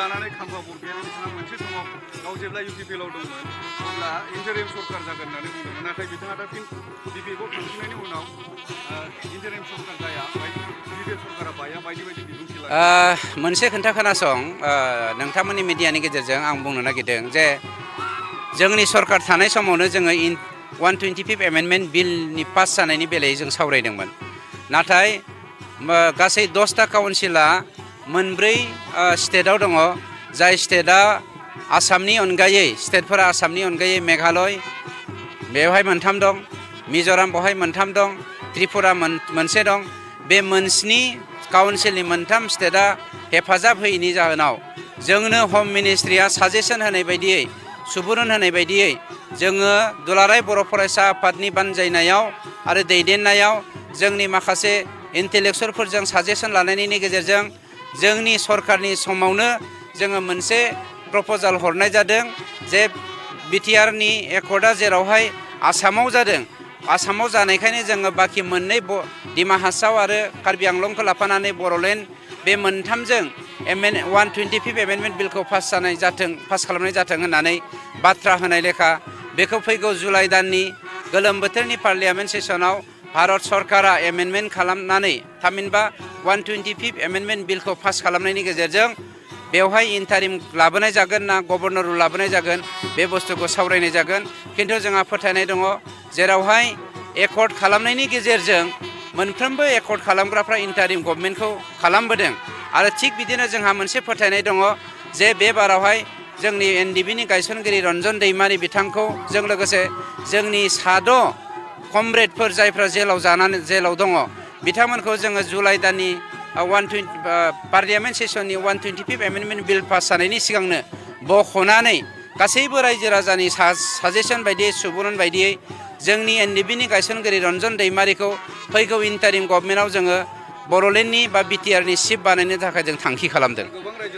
लानानै खाम्फा बरग'यारि बिथाङा मोनसे समाव गाव जेब्ला UPPL आव दंमोन अब्ला इन्टारिम सरकार जागोन होननानै बुंदोंमोन नाथाय बिथाङा दा फिन BPF आव थांफिननायनि उनाव इन्टारिम सरकार जाया BPF सरकारा बाया बायदि बायदि बिबुंथि लायो। मोनसे खोथा खोनासं नोंथांमोननि मिडियानि गेजेरजों आं बुंनो नागिरदों जे जोंनि सरकार थानाय समावनो जोङो 125 एमेन्डमेन्ट बिलनि पास जानायनि बेलायै जों सावरायदोंमोन नाथाय गासै 10टा काउन्सिला मोनब्रै स्टेटआव दङ जाय स्टेटआ आसामनि अनगायै स्टेटफोरा आसामनि अनगायै मेघालय बेवहाय मोनथाम दं मिज'राम बेवहाय मोनथाम दं त्रिपुरा मोनसे दं बे मोनस्नि काउन्सिलनि मोनथाम स्टेटआ हेफाजाब होयैनि जाहोनाव जोंनो हम मिनिस्ट्रिया साजेसन होनाय बायदियै सुबुरुन होनाय बायदियै जोङो दुलाराय बर' फरायसा आफादनि बानजायनायाव आरो दैदेननायाव जोंनि माखासे इन्टेलेक्सुवेलफोरजों साजेसन लानायनि गेजेरजों जोंनि सरकारनि समावनो जोङो मोनसे प्रप'जाल हरनाय जादों जे बिटिआरनि एकर्डआ जेरावहाय आसामाव जादों आसामाव जानायखायनो जोङो बाखि मोननै डिमा हासाव आरो कार्बि आंलंखौ लाफानानै बर'लेण्ड बे मोनथामजों 125 एमेन्डमेन्ट बिलखौ पास खालामनाय जाथों होननानै बाथ्रा होनाय लेखा बेखौ फैगौ जुलाइ दाननि गोलोम बोथोरनि पार्लियामेन्ट सेसनाव भारत सरकारा एमेन्डमेन्ट खालामनानै थामहिनबा 125 एमेन्डमेन्ट बिलखौ पास खालामनायनि गेजेरजों बेवहाय इन्टारिम लाबोनाय जागोन ना गभर्नर रुल लाबोनाय जागोन बे बुस्थुखौ सावरायनाय जागोन खिन्थु जोंहा फोथायनाय दङ जेरावहाय एकर्ड खालामनायनि गेजेरजों मोनफ्रोमबो एकर्ड खालामग्राफ्रा इन्टारिम गभर्नमेन्टखौ खालामबोदों आरो थिग बिदिनो जोंहा मोनसे फोथायनाय दङ जे बे बारावहाय जोंनि एनडिबिनि गायसनगिरि रन्जन दैमारि बिथांखौ जों लोगोसे जोंनि 6 कमरेडफोर जायफ्रा जेलाव दङ बिथांमोनखौ जोङो जुलाइ दाननि पार्लियामेन्ट सेसननि 125 एमेन्डमेन्ट बिल पास जानायनि सिगांनो बख'नानै गासैबो रायजो राजानि साजेसन बायदियै सुबुरुन बायदियै जोंनि एनडिबिनि गायसनगिरि रन्जन दैमारिखौ फैगौ इन्टारिम गभर्नमेन्टआव जोङो बर'लेण्डनि बा बिटिआरनि चिफ बानायनो थाखाय जों थांखि खालामदों।